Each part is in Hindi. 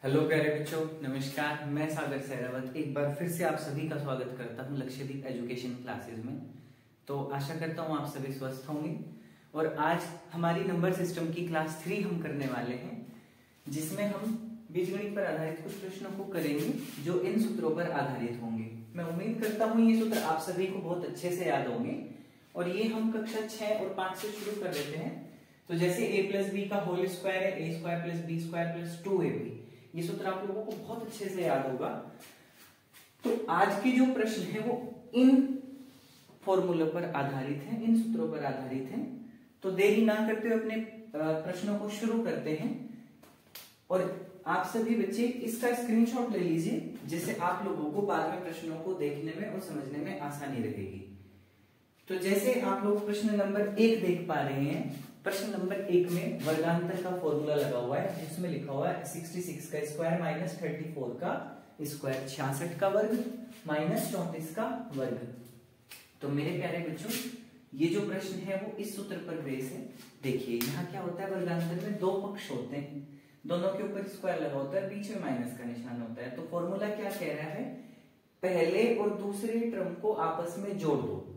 हेलो प्यारे बच्चों, नमस्कार। मैं सागर सहरावत एक बार फिर से आप सभी का स्वागत करता हूं लक्षद्वीप एजुकेशन क्लासेस में। तो आशा करता हूं आप सभी स्वस्थ होंगे। और आज हमारी नंबर सिस्टम की क्लास 3 हम करने वाले हैं, जिसमें हम बीजगणित पर आधारित कुछ प्रश्नों को करेंगे जो इन सूत्रों पर आधारित होंगे। मैं उम्मीद करता हूँ ये सूत्र आप सभी को बहुत अच्छे से याद होंगे। और ये हम कक्षा 6 और 5 से शुरू कर देते हैं। तो जैसे a प्लस बी का होल स्क्वायर है, a square plus B square plus 2ab, ये सूत्र आप लोगों को बहुत अच्छे से याद होगा। तो आज के जो प्रश्न है वो इन फॉर्मूलों पर आधारित है, इन सूत्रों पर आधारित है। तो देरी ना करते हुए अपने प्रश्नों को शुरू करते हैं। और आप सभी बच्चे इसका स्क्रीनशॉट ले लीजिए, जिससे आप लोगों को बाद में प्रश्नों को देखने में और समझने में आसानी रहेगी। तो जैसे आप लोग प्रश्न नंबर 1 देख पा रहे हैं, प्रश्न नंबर 1 में वर्गांतर का फॉर्मूला लगा हुआ है, जिसमें लिखा हुआ है 66 का स्क्वायर माइनस 34 का स्क्वायर, 66 का वर्ग माइनस 34 का वर्ग। तो मेरे प्यारे बच्चों, ये जो प्रश्न है वो इस सूत्र पर बेस है। देखिए यहाँ क्या होता है, वर्गांतर में दो पक्ष होते हैं, दोनों के ऊपर स्क्वायर लगा होता है, बीच में माइनस का निशान होता है। तो फॉर्मूला क्या कह रहा है, पहले और दूसरे टर्म को आपस में जोड़ दो,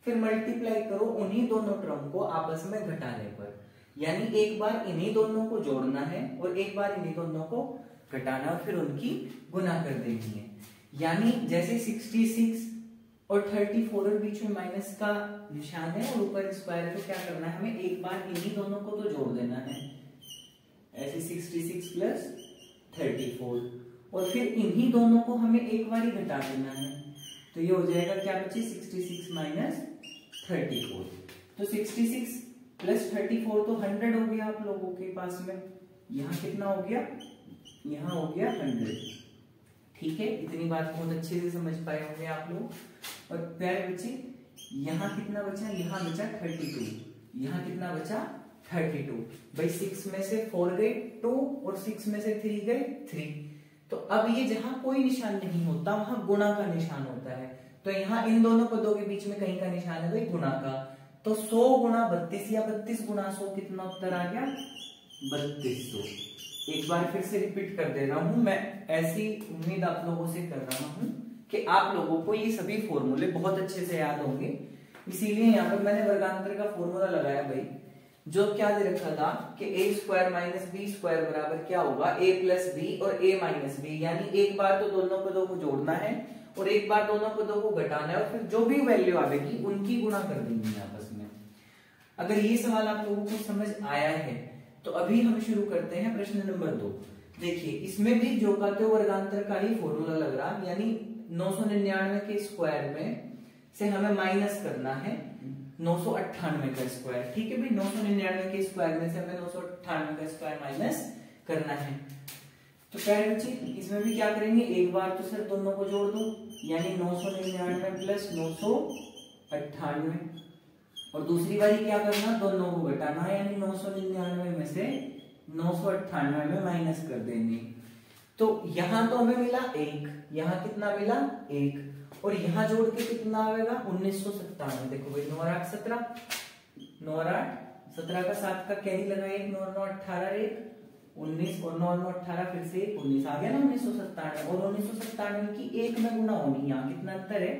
फिर मल्टीप्लाई करो उन्हीं दोनों टर्म को आपस में घटाने पर। यानी एक बार इन्हीं दोनों को जोड़ना है और एक बार इन्हीं दोनों को घटाना, और फिर उनकी गुना कर देनी है। यानी जैसे 66 और 34 और बीच में माइनस का निशान है और ऊपर स्क्वायर है, तो क्या करना है, हमें एक बार इन्हीं दोनों को तो जोड़ देना है। ऐसे 66 प्लस 34, और फिर इन्हीं दोनों को हमें एक बार ही घटा देना है। तो ये हो जाएगा क्या बच्चे, 66 माइनस 34। तो 66 प्लस 34 तो 100 हो गया आप लोगों के पास में। यहाँ कितना हो गया, यहाँ हो गया 100। ठीक है, इतनी बात बहुत अच्छे से समझ पाए होंगे आप लोग। और प्यारे बच्चे, यहाँ कितना बचा, यहाँ बचा 32, यहाँ कितना बचा 32। भाई 6 में से 4 गए 2 और 6 में से 3 गए 3। तो अब ये जहां कोई निशान नहीं होता वहां गुणा का निशान होता है। तो यहाँ इन दोनों पदों के बीच में कहीं का निशान है भाई गुणा का। तो 100 गुणा 32 या 32 गुणा 100 कितना उत्तर आ गया, 3200। एक बार फिर से रिपीट कर दे रहा हूं, मैं ऐसी उम्मीद आप लोगों से कर रहा हूं कि आप लोगों को ये सभी फॉर्मूले बहुत अच्छे से याद होंगे। इसीलिए यहाँ पर मैंने वर्गांतर का फॉर्मूला लगाया भाई, जो क्या दे रखा था कि a square minus B square बराबर क्या होगा, a प्लस बी और a माइनस बी। यानी एक बार तो दोनों पदों को जोड़ना है और एक बार दोनों पदों को घटाना है, और फिर जो भी वैल्यू आएगी उनकी गुणा कर देंगे आपस में। अगर ये सवाल आप लोगों को समझ आया है तो अभी हम शुरू करते हैं प्रश्न नंबर 2। देखिए इसमें भी जो कहते हो वर्गांतर का ही फॉर्मूला लग रहा, यानी 999 के स्क्वायर में से हमें माइनस करना है 998 का स्क्वायर। ठीक है भाई, 999 के स्क्वायर में से हमें 998 का स्क्वायर माइनस करना है। तो प्यारे बच्चे, इसमें भी क्या करेंगे, एक बार तो सिर्फ दोनों को जोड़ दो, यानी 999 प्लस 998, और दूसरी बारी क्या करना, दोनों को घटाना है, यानी 999 में से 998 में माइनस कर देंगे। तो यहां तो हमें मिला 1, यहाँ कितना मिला 1, और यहां जोड़ के कितना आएगा 1997। देखो भाई 9 और 8 17, 9 और 8 17 का 7 का कैरी लगाए, 9 और 9 18 1 19, और 9 और 9 18 फिर से 19 आ गया ना 1997। और 1997 की 1 में गुणा होनी, यहाँ कितना अंतर है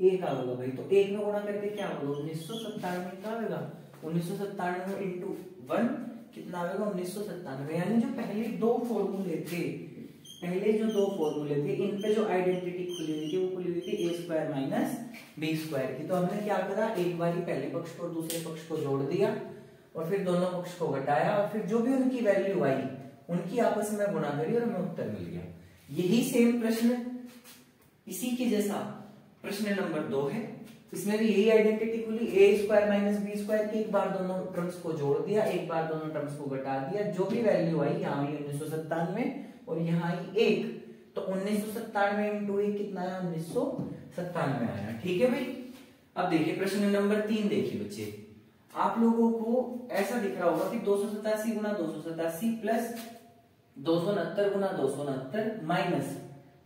1 आएगा भाई। तो 1 में गुणा करके क्या होगा, 1997 का आएगा, 1997 इंटू 1 कितना आएगा 1997। यानी जो पहले दो फॉर्मूले थे, पहले जो दो फॉर्मूले थे, इन पे जो आइडेंटिटी खुली हुई थी वो खुली हुई थी a square minus B square की। तो हमने क्या करा, एक बार ही पहले पक्ष को और दूसरे पक्ष को जोड़ दिया, और फिर दोनों पक्ष को घटाया, और फिर जो भी उनकी वैल्यू आई उनकी आपस में गुणा करी और हमें उत्तर मिल गया। यही सेम प्रश्न, इसी के जैसा प्रश्न नंबर 2 है। इसमें भी यही आइडेंटिटी खुली, a square minus B square की, एक बार दोनों टर्म्स को जोड़ दिया, एक बार दोनों टर्म्स को घटा दिया, जो भी वैल्यू आई, यहाँ आई 1997 और यहाँ आई 1, तो 1997 इंटू 1 कितना आया 1997 आया। ठीक है भाई। अब देखिए प्रश्न नंबर 3 देखिए बच्चे, आप लोगों को ऐसा दिख रहा होगा कि 287 गुना 287 प्लस 269 गुना 269 माइनस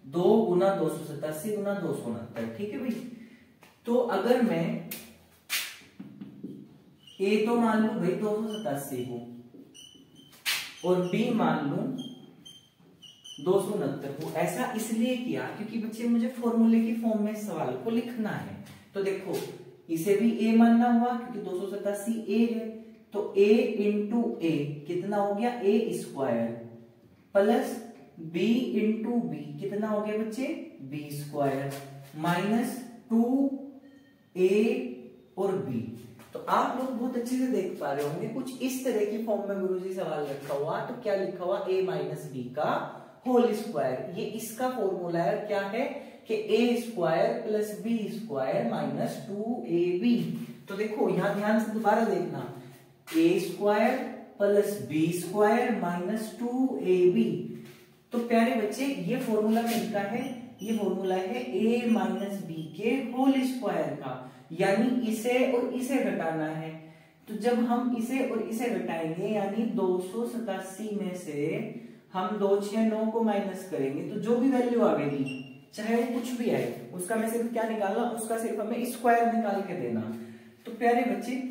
2 गुना 287 गुना 269। ठीक है भाई। तो अगर मैं a तो मान लू भाई 287 को, और b मान लू 269। वो ऐसा इसलिए किया क्योंकि बच्चे मुझे फॉर्मूले की फॉर्म में सवाल को लिखना है। तो देखो इसे भी a मानना हुआ क्योंकि 287 a है, तो a इंटू ए कितना हो गया a square, plus b into B कितना हो गया बच्चे b स्क्वायर, माइनस 2a और b। तो आप लोग बहुत अच्छे से देख पा रहे होंगे कुछ इस तरह की फॉर्म में गुरुजी सवाल रखा हुआ। तो क्या लिखा हुआ a माइनस बी का होल स्क्वायर, ये इसका फॉर्मूला है। क्या है कि a square plus B square minus 2ab। तो देखो यहां ध्यान से दोबारा देखना, a square plus B square minus 2ab। तो प्यारे बच्चे ये फॉर्मूला मिलता है, ये फॉर्मूला है a माइनस बी के होल स्क्वायर का, यानी इसे और इसे घटाना है। तो जब हम इसे और इसे घटाएंगे यानी 287 में से हम 269 को माइनस करेंगे तो जो भी वैल्यू आएगी चाहे वो कुछ भी आए उसका मैं सिर्फ क्या निकालना, उसका सिर्फ हमें स्क्वायर निकाल के देना। तो प्यारे बच्चे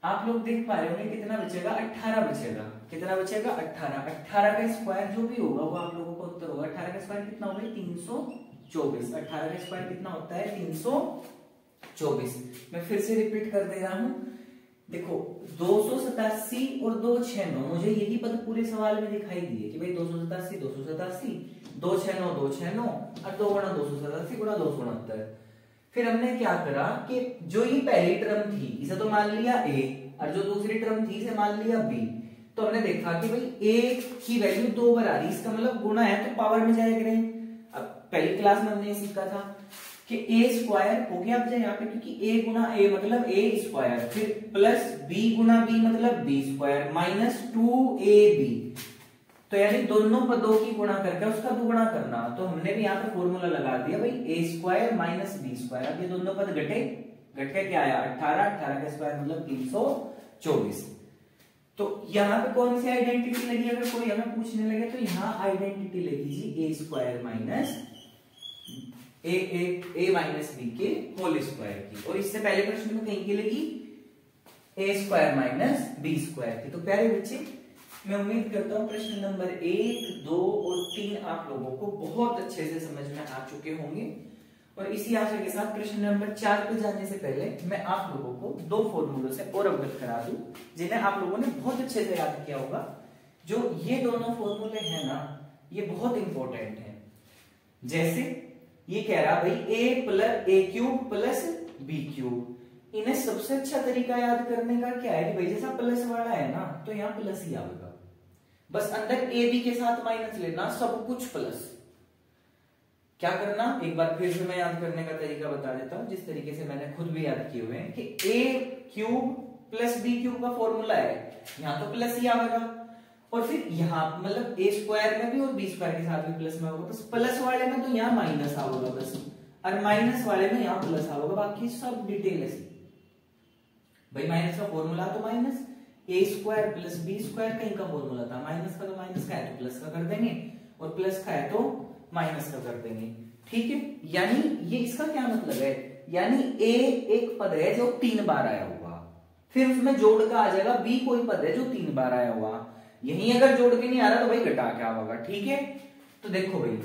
आप लोग देख पा रहे होंगे कितना बचेगा, 18 बचेगा। कितना बचेगा 18। 18 का स्क्वायर जो भी होगा वो आप लोगों का उत्तर होगा। 18 का स्क्वायर कितना होगा 324। 18 का स्क्वायर कितना होता है 324। मैं फिर से रिपीट कर दे रहा हूं, देखो 287 और 269 मुझे यही पद पूरे सवाल में दिखाई दिए कि भाई 287 287 269 269 और 2 गुणा 287 गुणा 269। फिर हमने क्या करा कि जो ये पहली टर्म थी इसे तो मान लिया a और जो दूसरी टर्म थी इसे मान लिया b। तो हमने देखा कि भाई a की वैल्यू 2 बार आ रही, इसका मतलब गुणा है तो पावर में जाया करें। अब पहली क्लास में हमने सीखा था कि a स्क्वायर हो गया अब यहाँ पे, क्योंकि a गुना a मतलब a स्क्वायर, फिर प्लस b गुना b मतलब b स्क्वायर माइनस 2ab। तो यानी दोनों पदों की गुणा करके उसका दुगुना करना। तो हमने भी यहाँ पे फॉर्मूला लगा दिया भाई a square minus b square. अब ये दोनों पद घट के क्या आया 18। 18 का स्क्वायर मतलब 324। तो यहाँ पे कौन सी आइडेंटिटी लगी, अगर कोई हमें पूछने लगे तो यहाँ आइडेंटिटी लगी जी a square minus a minus B के होल स्क्वायर की, और इससे पहले प्रश्न में कहीं की लगी a square minus B square की। तो प्यारे बच्चे मैं उम्मीद करता हूं प्रश्न नंबर 1, 2 और 3 आप लोगों को बहुत अच्छे से समझ में आ चुके होंगे। और इसी आशा के साथ प्रश्न नंबर 4 पे जाने से पहले मैं आप लोगों को 2 फॉर्मूलों से और अवगत करा दूं जिन्हें आप लोगों ने बहुत अच्छे से याद किया होगा। जो ये दोनों फॉर्मूले हैं ना ये बहुत इंपॉर्टेंट है। जैसे ये कह रहा भाई a cube plus B cube, इन्हें सबसे अच्छा तरीका याद करने का क्या है कि भाई जैसा प्लस वाला है ना तो यहाँ प्लस ही आएगा, बस अंदर ए बी के साथ माइनस लेना, सब कुछ प्लस। क्या करना एक बार फिर से मैं याद करने का तरीका बता देता हूं जिस तरीके से मैंने खुद भी याद किए हुए हैं कि ए क्यूब प्लस बी क्यूब का फॉर्मूला है, यहाँ तो प्लस ही आएगा, और फिर यहाँ मतलब ए स्क्वायर में भी और बी स्क्वायर के साथ भी प्लस में होगा, बस प्लस वाले में तो यहाँ माइनस आएगा बस, और माइनस वाले में यहाँ प्लस आएगा, बाकी सब डिटेल ऐसी। भाई माइनस का फॉर्मूला तो माइनस ए स्क्वायर प्लस बी स्क्वायर कहीं का फॉर्मूला था, माइनस का तो माइनस का है तो प्लस का कर देंगे, और प्लस का है तो माइनस का कर देंगे। ठीक है, यानी ये इसका क्या मतलब है, यानी ए एक पद है जो 3 बार आया हुआ, फिर उसमें जोड़ का आ जाएगा बी कोई पद है जो 3 बार आया हुआ, यही अगर जोड़ के नहीं आ रहा तो भाई घटा क्या होगा। ठीक है, तो देखो भाई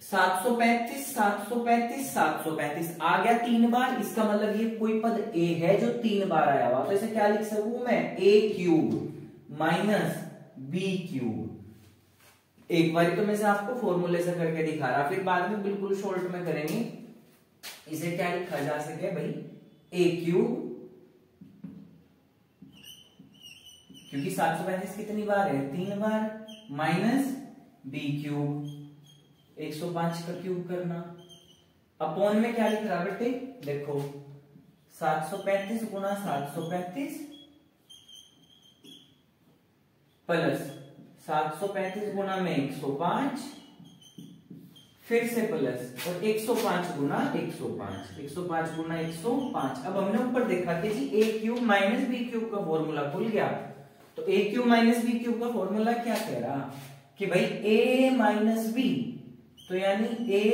735 735 735 आ गया 3 बार, इसका मतलब ये कोई पद a है जो 3 बार आया हुआ, तो इसे क्या लिख सकूं मैं a cube minus B cube. एक बार तो मैं से आपको फॉर्मूले से करके दिखा रहा, फिर बाद में बिल्कुल शॉर्ट में करेंगे। इसे क्या लिखा जा सके भाई a क्यूब, क्योंकि 735 कितनी बार है 3 बार, माइनस बी क्यूब 105 का क्यूब करना, अपॉन में क्या लिख रहा बेटे देखो 735 गुना 735 प्लस 735 गुना में 105 फिर से प्लस और 105 गुना 105 105 गुना 105। अब हमने ऊपर देखा कि जी a cube minus B cube का फॉर्मूला खुल गया, तो a cube minus B cube का फॉर्मूला क्या कह रहा कि भाई a माइनस बी, तो यानी a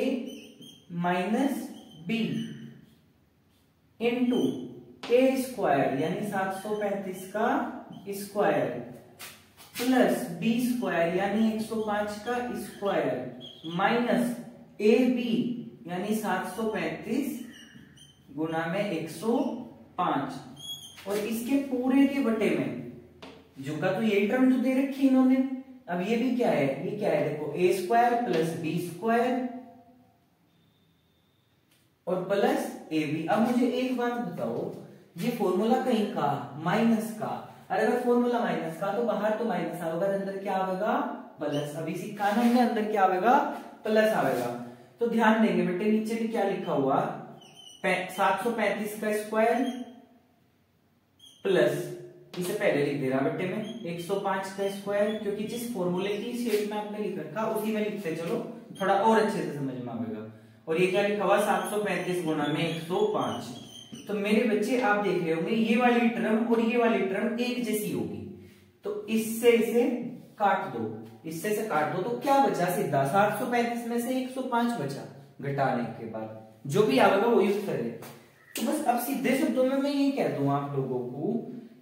minus B into A square यानी 735 का स्क्वायर प्लस बी स्क्वायर यानी 105 का स्क्वायर माइनस ए बी यानी 735 गुना में 105 और इसके पूरे के बटे में जो का तो यही टर्म जो दे रखी इन्होंने। अब ये भी क्या है, ये क्या है देखो, A square plus B square और प्लस ए बी। अब मुझे एक बात बताओ, ये फॉर्मूला कहीं का माइनस का, और अगर फॉर्मूला माइनस का तो बाहर तो माइनस आएगा, अंदर क्या आएगा प्लस। अभी इसी कानून में अंदर क्या आएगा प्लस आएगा। तो ध्यान देंगे बेटे, नीचे भी क्या लिखा हुआ 735 का स्क्वायर प्लस, इसे पहले लिख दे रहा बेटे में 105 का स्क्वायर, क्योंकि जिस फॉर्मूले की शेप में आपने लिख रखा उसी में लिखते चलो, थोड़ा और अच्छे से समझ में आएगा। और ये क्या लिखा हुआ 735 गुना में 105। तो मेरे बच्चे आप देख रहे होंगे ये वाली टर्म और ये वाली टर्म एक जैसी होगी, तो इससे इसे काट दो, इससे से काट दो, तो क्या बचा सीधा 735 में से 105 बचा, घटाने के बाद जो भी आएगा वो यूज करें। तो बस अब सीधे शब्दों में मैं ये कह दूं आप लोगों को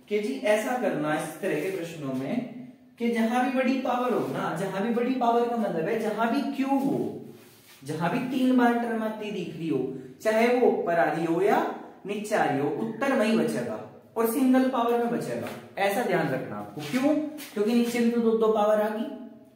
कि जी ऐसा करना इस तरह के प्रश्नों में कि जहां भी बड़ी पावर हो ना, जहां भी बड़ी पावर का मतलब है जहां भी क्यूब हो, जहां भी 3 बार टर्म आती दिख रही हो, चाहे वो ऊपर आ रही हो या नीचे आ रही हो, उत्तर वही बचेगा और सिंगल पावर में बचेगा। ऐसा ध्यान रखना आपको। क्यों? क्योंकि नीचे भी तो दो पावर आ गई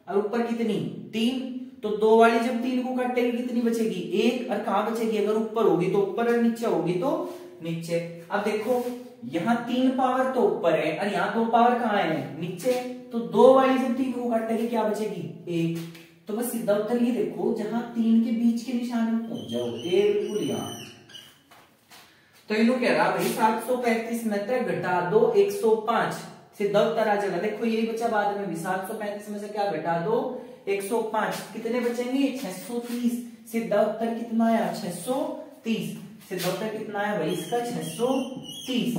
और ऊपर कितनी 3, तो 2 वाली जब 3 को काटेगी कितनी बचेगी 1, और कहां बचेगी, अगर ऊपर होगी तो ऊपर और नीचे होगी तो नीचे। अब देखो यहाँ 3 पावर तो ऊपर है और यहाँ 2 पावर कहाँ है नीचे, तो 2 वाली जब 3 को काटेगी क्या बचेगी 1। तो बस सीधा उत्तर ये देखो, जहां 3 के बीच के निशान में पहुंच जाओ, बिल्कुल यहाँ। तो इन्हों कह रहा भाई 735 में तक घटा दो 105, सीधा उत्तर आ जाएगा। देखो यही बचा बाद में भी, 735 में से क्या घटा दो 105, कितने बचेंगे 630। सीधा उत्तर कितना आया 630। सीधा उत्तर कितना आया भाई इसका 630।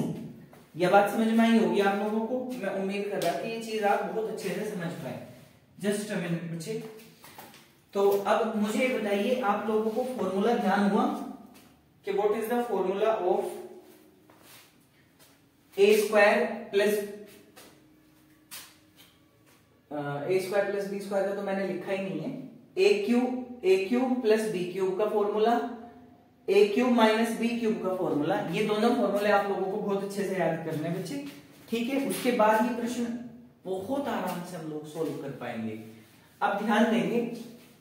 यह बात समझ में आई होगी आप लोगों को। मैं उम्मीद कर रहा कि ये चीज आप बहुत अच्छे से समझ पाए। जस्ट अ मिनट बच्चे। तो अब मुझे बताइए आप लोगों को फॉर्मूला ध्यान हुआ कि what is the formula of A square plus B square का तो मैंने लिखा ही नहीं है। A cube plus B cube का formula, A cube minus B cube का फॉर्मूला, ये दोनों फॉर्मूले आप लोगों को बहुत अच्छे से याद करने हैं बच्चे, ठीक है। उसके बाद ये प्रश्न बहुत आराम से हम लोग सोल्व कर पाएंगे। अब ध्यान देंगे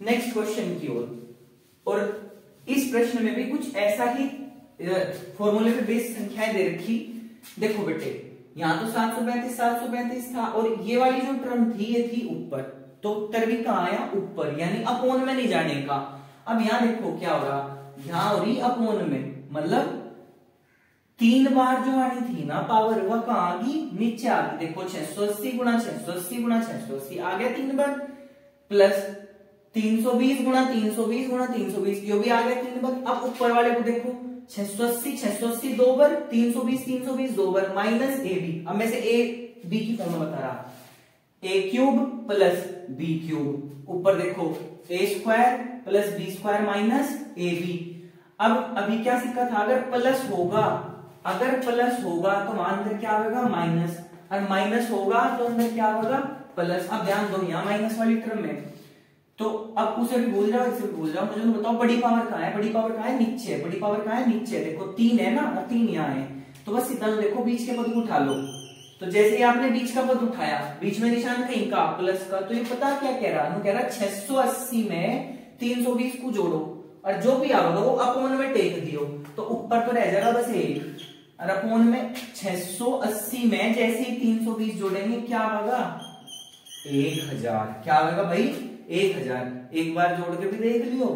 नेक्स्ट क्वेश्चन की ओर, और इस प्रश्न में भी कुछ ऐसा ही फॉर्मूले पे बेस्ड संख्याएं दे रखी। देखो बेटे यहाँ तो 735 था और ये वाली जो टर्म थी ये थी ऊपर, तो उत्तर भी कहाँ आया ऊपर, यानी अपोन में नहीं जाने का। अब यहाँ देखो क्या हो रहा, यहाँ हो रही अपोन में, मतलब 3 बार जो आनी थी ना पावर वह कहाँ आ गई नीचे आ गई। देखो 680 गुणा 680 गुणा 680 आ गया 3 बार, प्लस 320 गुणा 320 गुणा 320 जो भी आ गया 3 बार। अब ऊपर वाले को देखो 680 2 बार, 320 2 बार, माइनस ए बी। अब मैं से ए बी की फॉर्म बता रहा, A cube plus B cube, ऊपर देखो A square plus B square minus A B. अब अभी क्या सीखा था, अगर प्लस होगा तो वहां अंदर क्या आएगा माइनस, और माइनस होगा तो अंदर क्या होगा प्लस। अब ध्यान दो यहाँ माइनस वाली टर्म में, तो अब उसे भी भूल जाओ इसे भी भूल जाओ, मुझे तो बताओ बड़ी पावर कहाँ है, बड़ी पावर कहाँ है नीचे, बड़ी पावर कहाँ है नीचे। देखो 3 है ना और 3 यहाँ है, तो बस सीधा देखो बीच के पद को उठा लो। तो जैसे ही आपने बीच का पद उठाया, बीच में निशान कहीं का प्लस का, तो ये पता क्या कह रहा है, कह रहा 680 में 320 को जोड़ो और जो भी आएगा वो अपोन में टेक दियो, तो ऊपर तो रह जाएगा बस 1, और अपोन में 680 में जैसे ही 320 जोड़ेंगे क्या आएगा 1000। क्या आएगा भाई 1000। एक बार जोड़ के भी देख लियो,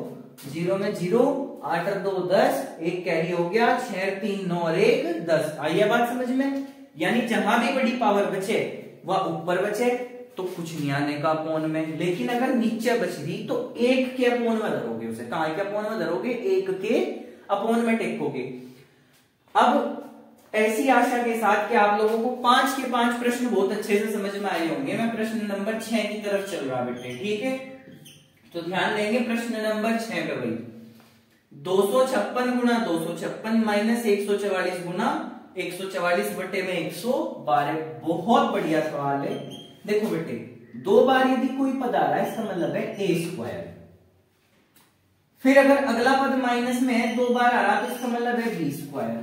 0 में 0, 8 और 2 10, एक कैरी हो गया, 6 3 9 और 1 10। आइए बात समझ में, यानी जहां भी बड़ी पावर बचे वह ऊपर बचे तो कुछ नहीं आने का अपोन में, लेकिन अगर नीचे बच रही तो 1 के अपोन में धरोगे उसे। कहां के अपोन में धरोगे 1 के अपोन में टेकोगे। अब ऐसी आशा के साथ कि आप लोगों को 5 के 5 प्रश्न बहुत अच्छे से समझ में आए होंगे, मैं प्रश्न नंबर 6 की तरफ चल रहा बेटे, ठीक है। तो ध्यान देंगे प्रश्न नंबर 6 पे भाई 256 गुना 256 माइनस 144 गुना 144 बटे में 112। बहुत बढ़िया सवाल है, देखो बेटे, 2 बार यदि कोई पद आ रहा है इसका मतलब है ए स्क्वायर। फिर अगर अगला पद माइनस में है 2 बार आ रहा तो इसका मतलब है बी स्क्वायर।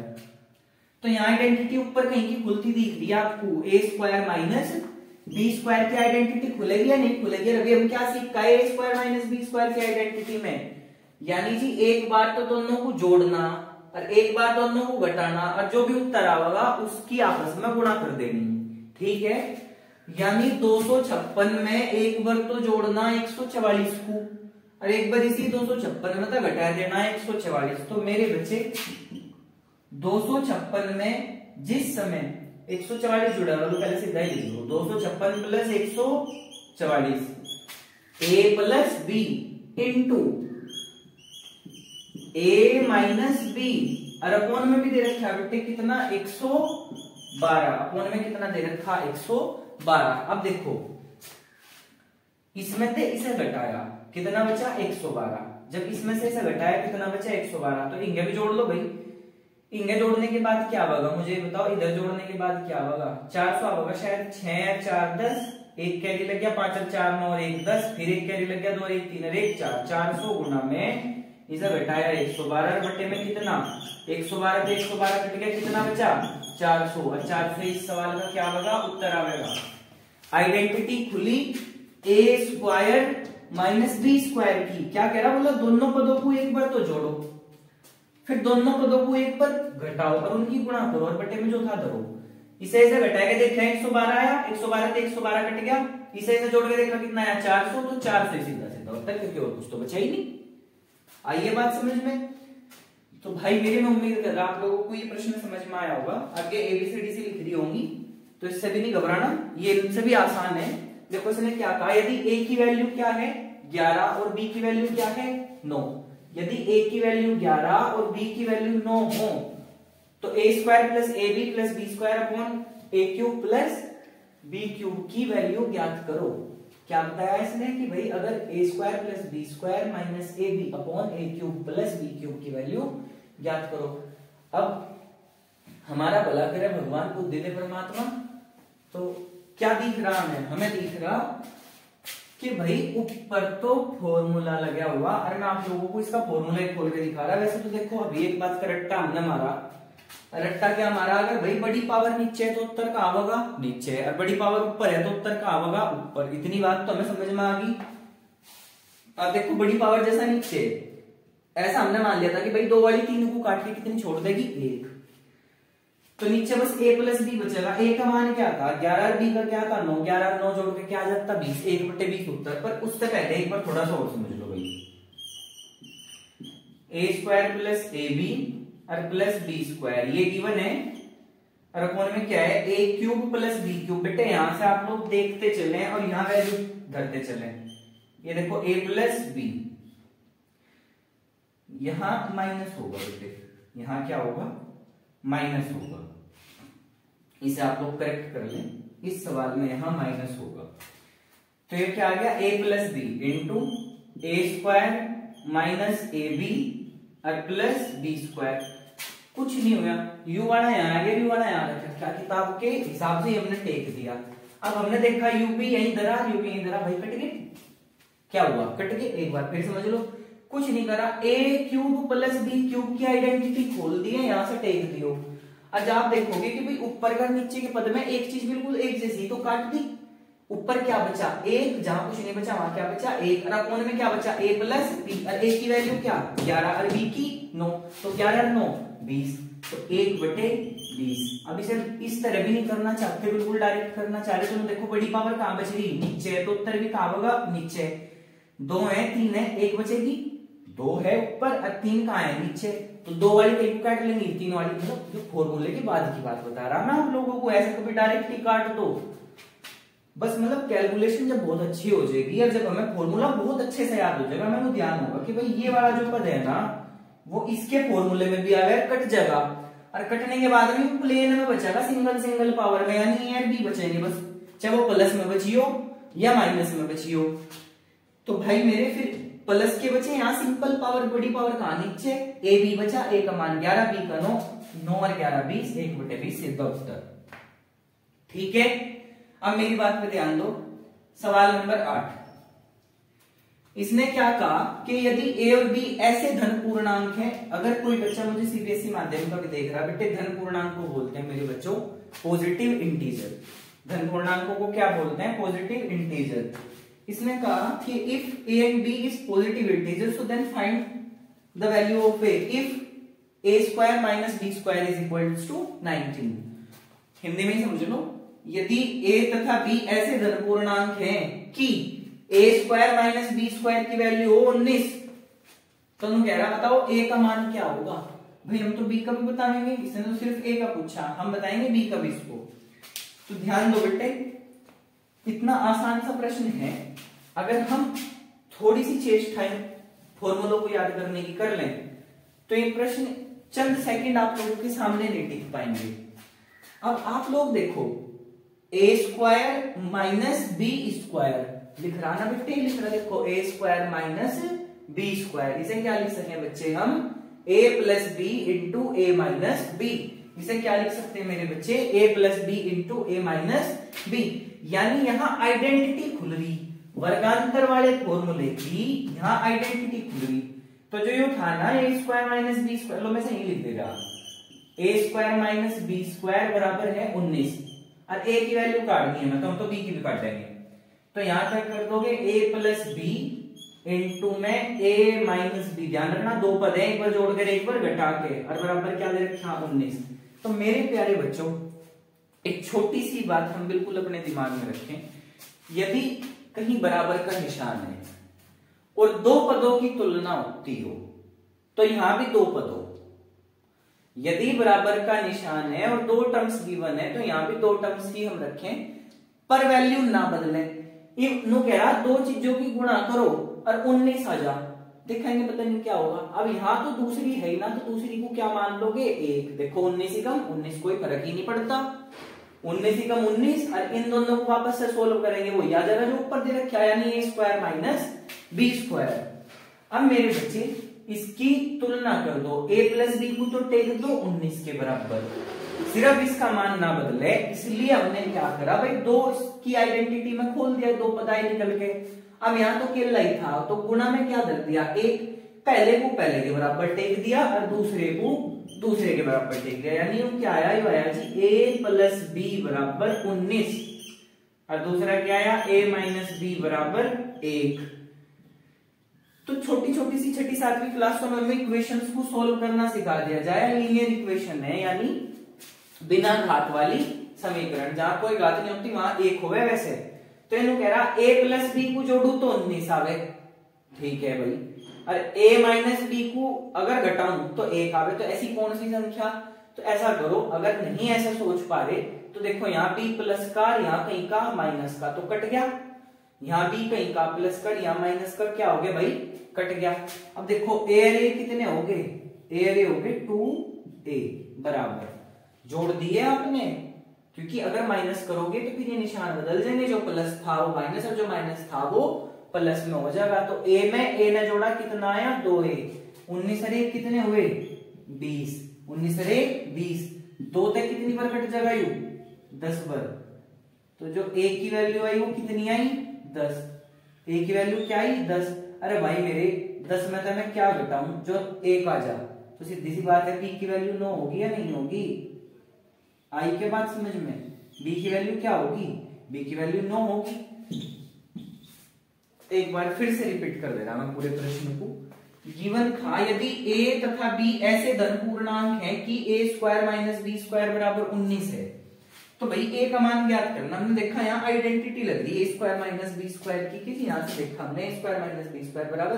तो यहाँ आइडेंटिटी ऊपर कहीं की खुलती दिख रही है आपको, ए स्क्वायर माइनस बी स्क्वायर की आइडेंटिटी खुलेगी या नहीं खुलेगी? अभी हम क्या सीखा है ए स्क्वायर माइनस बी स्क्वायर की आइडेंटिटी में, यानी जी एक बार तो दोनों को जोड़ना और एक बार दोनों को घटाना और जो भी उत्तर आएगा उसकी आपस में गुणा कर देनी। ठीक है, यानी 256 में एक बार तो जोड़ना 144 को और एक बार इसी 256 में तो घटा देना 144। तो मेरे बच्चे 256 में जिस समय 144 जुड़ा हुआ तो पहले सीधा ही लिख लो, 256 plus 144 A plus B into A minus B और अपोन में भी दे रखा है बेटे कितना 112, अपोन में कितना दे रखा 112। अब देखो इसमें से इसे घटाया कितना बचा 112, जब इसमें से इसे घटाया कितना बचा 112, तो इनके भी जोड़ लो भाई। इनके जोड़ने के बाद क्या होगा मुझे बताओ, इधर जोड़ने के बाद क्या होगा 400 होगा शायद, 6 4 10, एक कैरी लग गया 5 और 4 9 और 1 10, फिर एक कैरी लग गया 2 और 1 3 और 1 4, 400 गुना में इसे घटाया 112 बटे में कितना 112 से 112 कट गया कितना बचा 400 और 400 इस सवाल का क्या होगा उत्तर आएगा। आइडेंटिटी खुली ए स्क्वायर माइनस बी स्क्वायर की, क्या कह रहा बोला दोनों पदों को एक बार तो जोड़ो फिर दोनों पदों को एक बार घटाओ और उनकी गुणा करो और बटे में जो था धरो। इसे ऐसे घटा के देखा 112 आया, 112 से 112 कट गया, इसे ऐसे जोड़ के देखा कितना आया 400, तो 400 सीधा सीधा उत्तर, क्योंकि और कुछ तो बचा ही नहीं। आइए बात समझ में। तो भाई मेरी मैं उम्मीद कर रहा आप लोगों को ये प्रश्न समझ में आया होगा। आगे एबीसीडी से लिख रही होंगी तो इससे भी नहीं घबराना, ये इनसे भी आसान है। देखो इसने क्या कहा, यदि ए की वैल्यू क्या है 11 और बी की वैल्यू क्या है 9, यदि a की वैल्यू 11 और b की वैल्यू 9 हो तो a square plus A B plus B square upon A cube plus B cube की वैल्यू ज्ञात करो। क्या बताया इसने कि भाई अगर a square plus B square minus A B upon A cube plus B cube की वैल्यू ज्ञात करो। अब हमारा भला करे भगवान बुद्धि दे परमात्मा। तो क्या दिख रहा हमें दिख रहा कि भाई ऊपर तो फॉर्मूला लगा हुआ, अरे मैं आप लोगों को इसका फॉर्मूला खोल के दिखा रहा। वैसे तो देखो अभी एक बात का रट्टा हमने मारा, रट्टा क्या मारा, अगर भाई बड़ी पावर नीचे है तो उत्तर का आवेगा नीचे और बड़ी पावर ऊपर है तो उत्तर का आवेगा ऊपर। इतनी बात तो हमें समझ में आ गई। अब देखो बड़ी पावर जैसा नीचे, ऐसा हमने मान लिया था कि भाई 2 वाली 3 को काट के कितनी छोड़ देगी 1, तो नीचे बस a प्लस बी बचेगा। a का मान क्या था 11 और b का क्या था 9, 11 और 9 जोड़ के क्या आ जाता 20, 1/20 उत्तर। पर उससे पहले एक बार थोड़ा सा और समझ लो भाई, a square plus A B और प्लस बी स्क्वायर ये गिवन है और अपॉन में क्या है a cube plus B cube. बेटे यहां से आप लोग देखते चले और यहां वैल्यू धरते चले। ये देखो a प्लस बी, यहां माइनस होगा बेटे, यहां क्या होगा माइनस होगा। इसे आप लोग करेक्ट कर लें, इस सवाल में यहां माइनस होगा। तो ये क्या आ गया a plus B into A square minus A B और प्लस बी स्क्वायर। कुछ नहीं हुआ, u वाला यहाँ आ गया, u वाला यहाँ रखा, क्या किताब के हिसाब से हमने टेक दिया। अब हमने देखा u भी यहीं धरा, u भी यहीं धरा, भाई कट गए। क्या हुआ कट गए। एक बार फिर समझ लो, कुछ नहीं करा, a cube plus B cube की आइडेंटिटी खोल दी है, यहां से टेक दियो। आज आप देखोगे कि भाई ऊपर का नीचे के पद में एक चीज बिल्कुल एक जैसी, तो काट दी। ऊपर क्या बचा 1, जहां कुछ नहीं बचा वहां क्या बचा 1, और अपॉन में क्या बचा a प्लस बी और a की वैल्यू क्या 11 और b की 9, तो 11 और 9 20, तो 1/20। अब इसे इस तरह भी नहीं करना चाहते, बिल्कुल डायरेक्ट करना चाह रहे तो देखो बड़ी पावर कहां बच रही नीचे है, तो उत्तर भी कहां होगा नीचे। 2 है 3 है 1 बचेगी, 2 है ऊपर और 3 कहां है नीचे, तो 2 वाली कहीं काट लेंगे, 3 वाली मतलब जो फॉर्मूले के बाद की बात बता रहा मैं आप लोगों को। ऐसे कभी डायरेक्ट ही काट दो, बस मतलब कैलकुलेशन जब बहुत अच्छी हो जाएगी और जब हमें फॉर्मूला बहुत अच्छे से याद हो जाएगा, हमें वो ध्यान होगा कि भाई ये वाला जो पद है ना वो इसके फॉर्मूले में भी आ गया, कट जाएगा और कटने के बाद में प्लेन में बचेगा सिंगल पावर में, यानी ए बी बचेंगे बस, चाहे वो प्लस में बची हो या माइनस में बची हो। तो भाई मेरे फिर प्लस के बचे यहाँ सिंपल पावर, बड़ी पावर कहां नीचे, ए बी बचा, ए का मान 11 बी का 9, 9 और 11 20, 1/20 सीधा उत्तर। ठीक है। अब मेरी बात पे ध्यान दो, सवाल नंबर 8। इसने क्या कहा कि यदि a और b ऐसे धन पूर्णांक हैं, अगर कोई बच्चा मुझे सीबीएसई माध्यम का भी देख रहा है, बेटे धन पूर्णांक को बोलते हैं मेरे बच्चों पॉजिटिव इंटीजर। धन पूर्णांकों को क्या बोलते हैं? Positive integer. इसने कहा कि if a and b is positive integers, so then find the value of a if a square minus b square is equals to 19। Hindi में ही समझ लो, यदि a तथा b ऐसे धन पूर्णांक हैं कि a square minus B square की वैल्यू हो 19, तो तुम कह रहा बताओ a का मान क्या होगा? भाई हम तो b का भी बताएंगे, इसने तो सिर्फ a का पूछा, हम बताएंगे b का भी इसको। तो ध्यान दो बेटे, इतना आसान सा प्रश्न है, अगर हम थोड़ी सी चेष्टाएं फॉर्मूलों को याद करने की कर लें तो ये प्रश्न चंद सेकंड आप लोगों के सामने नहीं टिक पाएंगे। अब आप लोग देखो, a square minus B square लिख रहा ना बेटे, लिख रहा देखो a square minus B square, इसे क्या लिख सकते हैं बच्चे हम? a plus B into A minus B. इसे क्या लिख सकते हैं मेरे बच्चे? a plus B into A minus B. यानी यहाँ आइडेंटिटी खुल रही, वर्गांतर वाले फॉर्मूले की यहाँ आइडेंटिटी खुल रही। तो जो ये था ना a square minus B square, लो मैं सही लिख देगा, a square minus B square बराबर है 19, और a की वैल्यू काटनी है, मैं तो हम तो b की भी काट देंगे। तो यहां तक कर दोगे a प्लस बी इंटू में a माइनस बी। ध्यान रखना दो पद है, एक बार जोड़कर एक बार घटा के, और बराबर क्या दे रखा? 19। तो मेरे प्यारे बच्चों, एक छोटी सी बात हम बिल्कुल अपने दिमाग में रखें, यदि कहीं बराबर का निशान है और दो पदों की तुलना होती हो, तो यहां भी दो पद हो। यदि बराबर का निशान है और दो टर्म्स गिवन है, तो यहां भी दो टर्म्स की हम रखें, पर वैल्यू ना बदलें। नो कह रहा दो चीजों की गुणा करो और 19 आ जा, देखेंगे पता नहीं क्या होगा। अब यहाँ तो दूसरी है ना, तो दूसरी को क्या मान लोगे? 1। देखो 19 ही कम 19, कोई फर्क ही नहीं पड़ता, 19 ही कम 19, और इन दोनों को वापस से सोल्व करेंगे, वो याद आ जो ऊपर दे रखा है, यानी a square minus B square. अब मेरे बच्चे इसकी तुलना कर दो, a प्लस बी को तो टेक दो 19 के बराबर, सिर्फ इसका मान ना बदले, इसलिए हमने क्या करा भाई, दो की आइडेंटिटी में खोल दिया, दो पद आए निकल के। अब यहाँ तो केवल ही था, तो गुणा में क्या कर दिया? एक पहले को पहले के बराबर टेक दिया और दूसरे को दूसरे के बराबर टेक दिया, यानी क्या आया? ये आया जी a प्लस बी बराबर 19, और दूसरा क्या आया? a माइनस बी बराबर 1। तो छोटी छोटी सी छठी सातवीं क्लास में इक्वेशंस को सोल्व करना सिखा दिया जाए। लीनियर इक्वेशन है, यानी बिना घात वाली समीकरण, जहां कोई घात नहीं होती वहां एक होवे। वैसे तो इन्हों कह रहा a प्लस बी को जोड़ू तो 19 आवे, ठीक है भाई, और a माइनस बी को अगर घटाऊं तो 1 आवे। तो ऐसी कौन सी संख्या? तो ऐसा करो, अगर नहीं ऐसा सोच पा रहे तो देखो यहाँ b प्लस का, यहाँ कहीं का माइनस का, तो कट गया। यहाँ b कहीं का प्लस का, यहाँ माइनस का, क्या हो गया भाई? कट गया। अब देखो a और a कितने हो गए? a और a हो गए 2a बराबर, जोड़ दिए आपने, क्योंकि अगर माइनस करोगे तो फिर ये निशान बदल जाएंगे, जो प्लस था वो माइनस और जो माइनस था वो प्लस में हो जाएगा। तो a में a ने जोड़ा कितना आया? 2a। 19 और 1 कितने हुए? 20। 19 और 1 20, 2 तक कितनी बार कट जाएगा? यू 10 बार। तो जो a की वैल्यू आई वो कितनी आई? 10। a की वैल्यू क्या आई? 10। अरे भाई मेरे 10 में तो मैं क्या घटाऊं, जो 1 आ जा, तो सीधी सी बात है b की वैल्यू 9 होगी या नहीं होगी? आई के बाद समझ में, b की वैल्यू क्या होगी? b की वैल्यू 9 होगी। एक बार फिर से रिपीट कर दे रहा मैं पूरे प्रश्न को। गिवन था यदि a तथा b ऐसे धन पूर्णांक हैं कि a square minus B square बराबर 19 है, तो भाई a का मान ज्ञात करना। हमने देखा यहाँ आइडेंटिटी लग रही है a square minus B square की, यहाँ से देखा हमने a square minus B square बराबर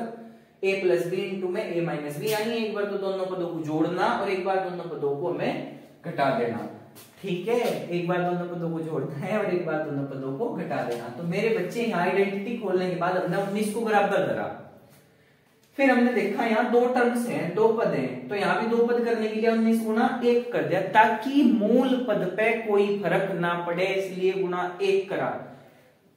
a प्लस बी इंटू में a माइनस बी, यानी एक बार तो दोनों पदों को जोड़ना और एक बार दोनों पदों को हमें घटा देना, ठीक है? एक बार दोनों पदों को जोड़ना है और एक बार दोनों पदों को घटा देना। तो मेरे बच्चे यहाँ आइडेंटिटी खोलने के बाद हमने 19 को बराबर करा, फिर हमने देखा यहाँ दो टर्म्स हैं, दो पद हैं, तो यहाँ भी दो पद करने के लिए 19 गुणा 1 कर दिया, ताकि मूल पद पे कोई फर्क ना पड़े, इसलिए गुणा 1 करा।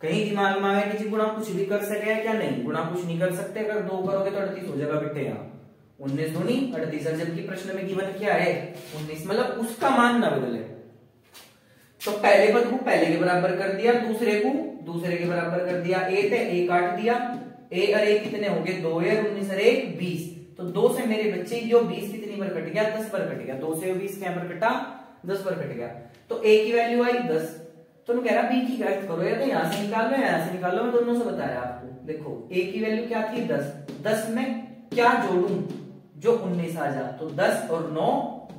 कहीं दिमाग में आए कि गुणा कुछ भी कर सके क्या? नहीं, गुणा कुछ नहीं कर सकते। अगर 2 करोगे तो 38 हो जाएगा बेटे, यहाँ 19 दूनी 38, जबकि प्रश्न में गिवन क्या है? 19, मतलब उसका मान ना बदले। तो पहले पद को पहले के बराबर कर दिया, दूसरे को दूसरे के बराबर कर दिया। ए थे ए काट दिया, ए और ए कितने हो गए 2 और 19 और 1 20। तो 2 से मेरे बच्चे यो 20 कितनी बार कट गया 10 बार कट गया। 2 से 20 क्या बार कटा 10 बार कट गया। तो ए की वैल्यू आई 10। तो कह रहा बी की गणित करो, या तो यहां से निकाल लो या यहां से निकाल लो, मैं दोनों से बताया आपको। देखो ए की वैल्यू क्या थी 10, 10 में क्या जोड़ूं जो 19 आ जा, तो 10 और 9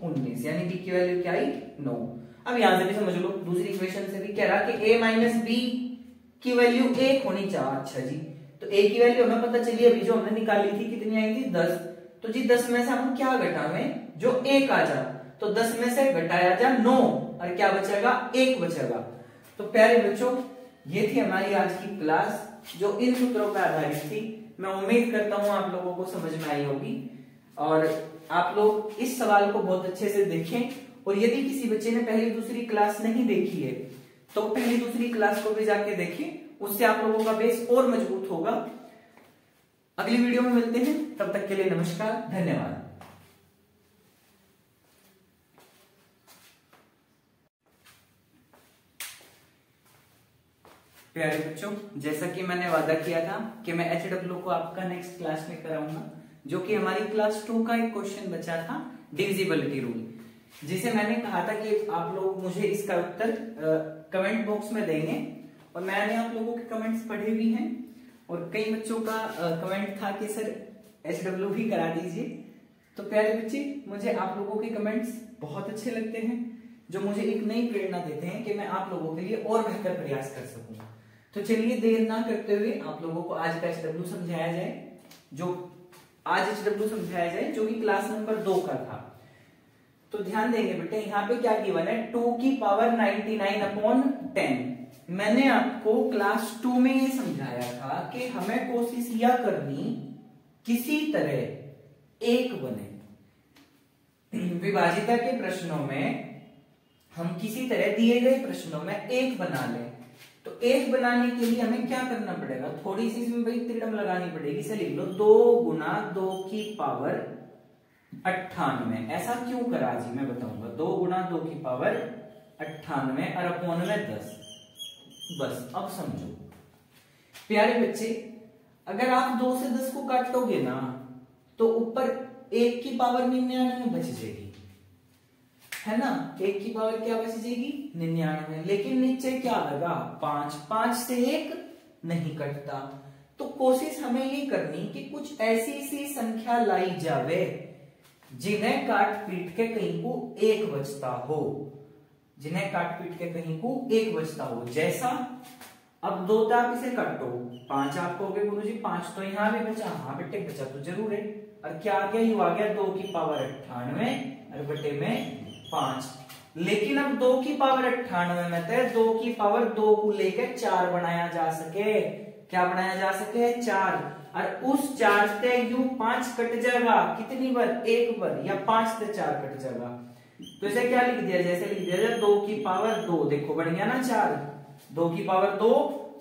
19, यानी बी की वैल्यू क्या आई 9। अब यहां से भी समझ लो, दूसरी इक्वेशन से भी कह रहा कि a माइनस बी की वैल्यू 1 होनी चाहिए। अच्छा जी, तो a की वैल्यू हमें पता चली अभी जो हमने निकाली थी कितनी आई थी 10। तो जी 10 में से हम क्या घटावें जो 1 आ जा, तो 10 में से घटाया जा 9 और क्या बचेगा 1 बचेगा। तो प्यारे बच्चों ये थी हमारी आज की क्लास जो इन सूत्रों पर आधारित थी। मैं उम्मीद करता हूं आप लोगों को समझ में आई होगी और आप लोग इस सवाल को बहुत अच्छे से देखें। और यदि किसी बच्चे ने पहली दूसरी क्लास नहीं देखी है तो पहली दूसरी क्लास को भी जाके देखें, उससे आप लोगों का बेस और मजबूत होगा। अगली वीडियो में मिलते हैं, तब तक के लिए नमस्कार, धन्यवाद। प्यारे बच्चों, जैसा कि मैंने वादा किया था कि मैं HW को आपका नेक्स्ट क्लास में कराऊंगा, जो कि हमारी क्लास 2 का एक क्वेश्चन बचा था डिविजिबिलिटी रूल, जिसे मैंने कहा था कि आप लोग मुझे इसका उत्तर कमेंट बॉक्स में देंगे। और मैंने आप लोगों के कमेंट्स पढ़े भी हैं और कई बच्चों का कमेंट था कि सर HW भी करा दीजिए। तो प्यारे बच्चे, मुझे आप लोगों के कमेंट्स बहुत अच्छे लगते हैं, जो मुझे एक नई प्रेरणा देते हैं कि मैं आप लोगों के लिए और बेहतर प्रयास कर सकूं। तो चलिए देर ना करते हुए आप लोगों को आज का HW समझाया जाए, जो कि क्लास नंबर 2 का था। तो ध्यान देंगे बेटे, यहाँ पे क्या गिवन है 2 की पावर 99/10। मैंने आपको क्लास 2 में ये समझाया था कि हमें कोशिश यह करनी किसी तरह 1 बने। विभाजिता के प्रश्नों में हम किसी तरह दिए गए प्रश्नों में 1 बना लें। तो 1 बनाने के लिए हमें क्या करना पड़ेगा, थोड़ी सी इसमें भाई त्रिडम लगानी पड़ेगी। इसे लिख लो 2 गुना 2 की पावर 98। ऐसा क्यों करा जी मैं बताऊंगा। 2 गुना 2 की पावर 98 और अपॉन में 10। बस अब समझो प्यारे बच्चे, अगर आप 2 से 10 को काटोगे ना तो ऊपर 1 की पावर 99 बच जाएगी, है ना। 1 की पावर क्या बच जाएगी 99, लेकिन नीचे क्या लगा 5, 5 से 1 नहीं कटता। तो कोशिश हमें ये करनी कि कुछ ऐसी सी संख्या लाई जावे जिन्हें काट पीट के कहीं को 1 बचता हो, जिन्हें काट पीट के कहीं को 1 बचता हो। जैसा अब 2 तो आप इसे काटो, 5 आप कहोगे गुरुजी 5 तो यहां भी बचा, हाँ बेटे बचा तो जरूर है। और क्या आ गया, यू आ गया 2 की पावर 98 और बटे में 5। लेकिन अब 2 की पावर 98 में तो 2 की पावर 2 को लेकर 4 बनाया जा सके। क्या बनाया जा सके 4, और उस 4 से यू 5 कट जाएगा कितनी बार 1 बार, या 5 से 4 कट जाएगा। तो इसे क्या लिख दिया, जैसे लिख दिया जाए 2 की पावर 2, देखो बन गया ना 4, 2 की पावर 2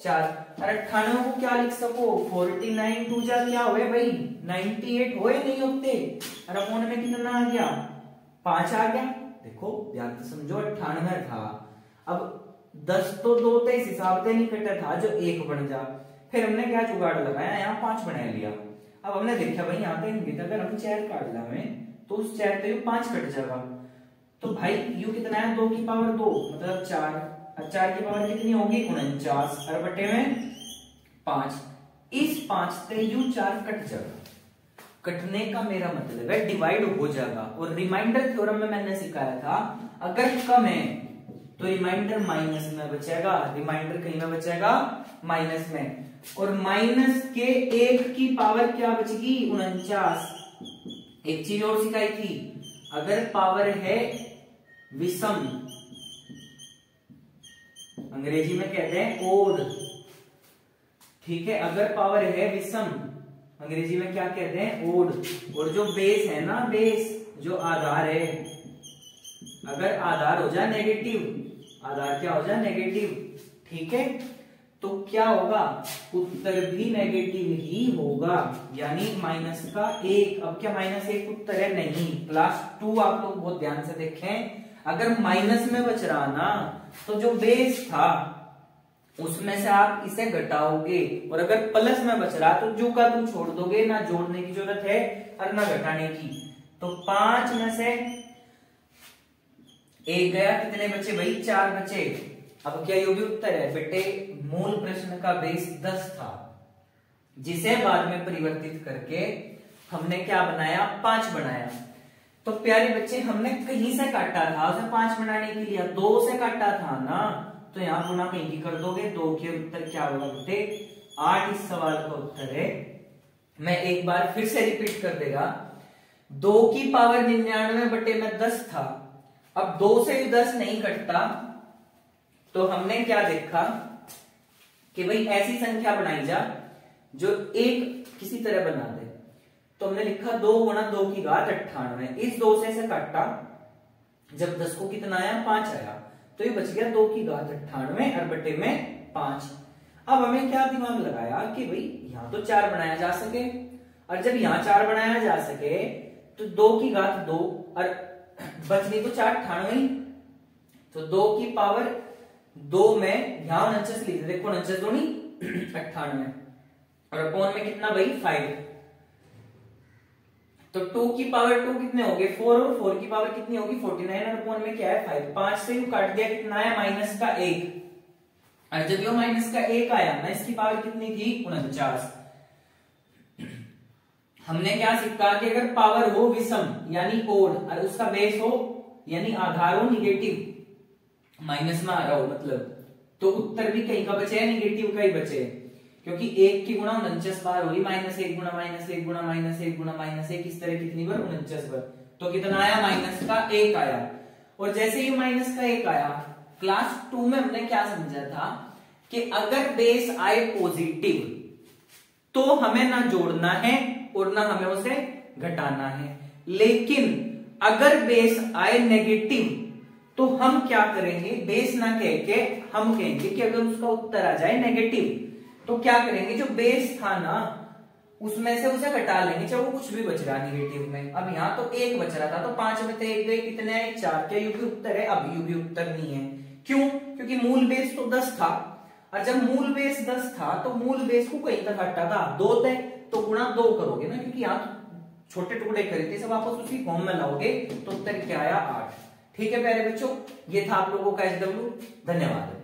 4। और 98 को क्या लिख सको 49 2 जा क्या हुए भाई 98 हुए नहीं होते, और अपॉन में कितना आ गया 5 आ गया। देखो ध्यान से समझो 98 था, अब 10 तो 2 तो इस हिसाब से नहीं कटा था जो 1 बन जा। फिर हमने क्या जुगाड़ लगाया, यहाँ 5 बना लिया। अब हमने देखा भाई यहाँ पे अगर हम 4 काट लावे तो उस 4 पे 5 कट जाएगा। तो भाई यू कितना है 2 की पावर 2 मतलब 4, और 4 की पावर कितनी होगी 49 और बटे में 5। इस 5 से यू 4 कट जाएगा। कटने का मेरा मतलब है डिवाइड हो जाएगा। और रिमाइंडर थ्योरम में मैंने सिखाया था अगर कम है तो रिमाइंडर माइनस में बचेगा, रिमाइंडर कहीं में बचेगा माइनस में। और माइनस के 1 की पावर क्या बचेगी 49। एक चीज और सिखाई थी, अगर पावर है विषम, अंग्रेजी में कहते हैं ओड, ठीक है। अगर पावर है विषम, अंग्रेजी में क्या कहते हैं ओड। और जो बेस है ना, बेस जो आधार है, अगर आधार हो जाए नेगेटिव, आधार क्या हो जाए नेगेटिव, ठीक है, तो क्या होगा उत्तर भी नेगेटिव ही होगा, यानी माइनस का 1। अब क्या माइनस 1 उत्तर है नहीं। क्लास 2 आप लोग बहुत ध्यान से देखें, अगर माइनस में बच रहा ना तो जो बेस था उसमें से आप इसे घटाओगे, और अगर प्लस में बच रहा तो जो का तू छोड़ दोगे, ना जोड़ने की जरूरत है और ना घटाने की। तो 5 में से 1 गया, कितने बचे भाई? 4 बचे। अब क्या योग्य उत्तर है बेटे? मूल प्रश्न का बेस 10 था, जिसे बाद में परिवर्तित करके हमने क्या बनाया? 5 बनाया। तो प्यारे बच्चे हमने कहीं से काटा था, उसे 5 बनाने के लिए 2 से काटा था ना, तो यहां गुना कहीं की कर दोगे, 2 के उत्तर क्या होगा बेटे? 8 इस सवाल का उत्तर है। मैं एक बार फिर से रिपीट कर देगा, 2 की पावर 99 बटे में 10 था। अब 2 से 10 नहीं कटता, तो हमने क्या देखा कि भाई ऐसी संख्या बनाई जा जो एक किसी तरह बना दे। तो हमने लिखा 2 गुणा 2 की घात 98। इस 2 से काटा, जब 10 को कितना आया? 5 आया, तो ये बच गया 2 की घात 98 और बटे में 5। अब हमें क्या दिमाग लगाया कि भाई यहां तो 4 बनाया जा सके, और जब यहां 4 बनाया जा सके तो 2 की घात 2 और बचनी तो 4 98, तो 2 की पावर 2 में यहां 49 लिख, देखो 49 दूनी 98, और अपॉन में कितना भाई? 5। तो 2 की पावर 2 कितने हो गए? 4, और 4 की पावर कितनी होगी? 49, और अपॉन में क्या है? 5। 5 से यू काट दिया, कितना आया? माइनस का 1। और जब यो माइनस का 1 आया ना, इसकी पावर कितनी थी? 49। हमने क्या सीखा कि अगर पावर हो विषम यानी ओड, और उसका बेस हो यानी आधार हो निगेटिव, माइनस में आ रहा हो मतलब, तो उत्तर भी कहीं का बचे है? निगेटिव का ही बचे, क्योंकि 1 की गुणा 49 बार हुई, -1 गुणा -1 गुणा -1 गुणा -1, इस तरह कितनी बार? 49 बार। तो कितना आया? माइनस का 1 आया। और जैसे ही माइनस का 1 आया, क्लास 2 में हमने क्या समझा था कि अगर बेस आए पॉजिटिव तो हमें ना जोड़ना है और ना हमें उसे घटाना है, लेकिन अगर बेस आए नेगेटिव तो हम क्या करेंगे? बेस ना कह के हम कहेंगे कि अगर उसका उत्तर आ जाए नेगेटिव तो क्या करेंगे? जो बेस था ना उसमें से उसे घटा लेंगे, चाहे वो कुछ भी बच रहा निगेटिव में। अब यहाँ तो 1 बच रहा था, तो 5 में से 1 गए, कितने आए? 4। क्या योग्य उत्तर है? अब योग्य उत्तर नहीं है। क्यों? क्योंकि मूल बेस तो 10 था, और जब मूल बेस 10 था तो मूल बेस को कहीं तक हटा था 2 तक, तो गुणा 2 करोगे ना, क्योंकि यहाँ तो छोटे टुकड़े करे थे, सब वापस उसी फॉर्म में लाओगे, तो उत्तर क्या आया? 8। ठीक है प्यारे बच्चों, ये था आप लोगों का SW। धन्यवाद।